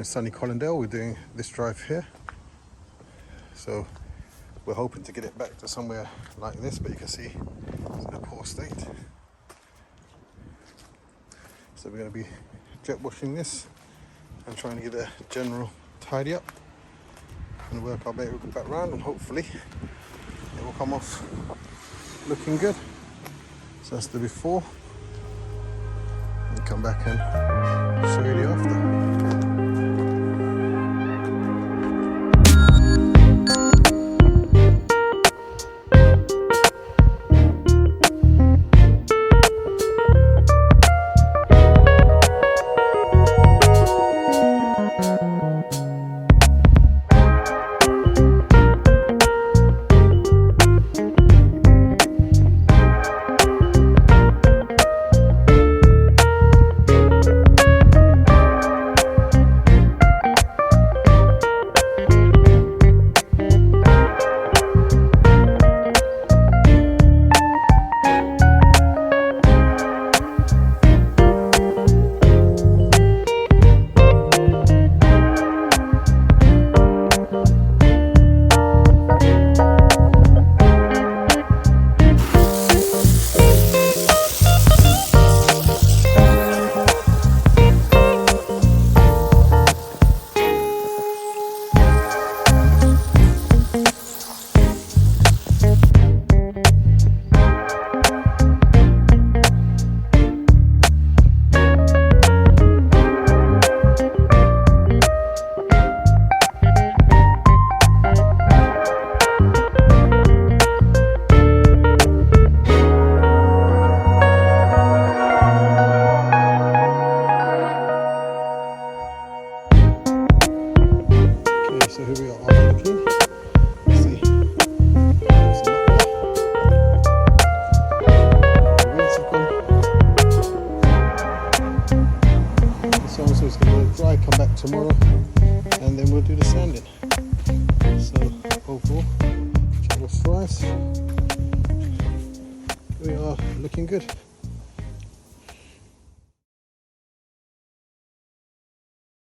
in sunny Colindale. We're doing this drive here, so we're hoping to get it back to somewhere like this, but you can see it's in a poor state. So we're going to be jet washing this and trying to get a general tidy up and work our way back round, and hopefully it will come off looking good. So that's the before, and come back and show you the after. So here we are looking. Let's see. This one also is going to dry, come back tomorrow, and then we'll do the sanding. So overall, check what's rice. We are looking good.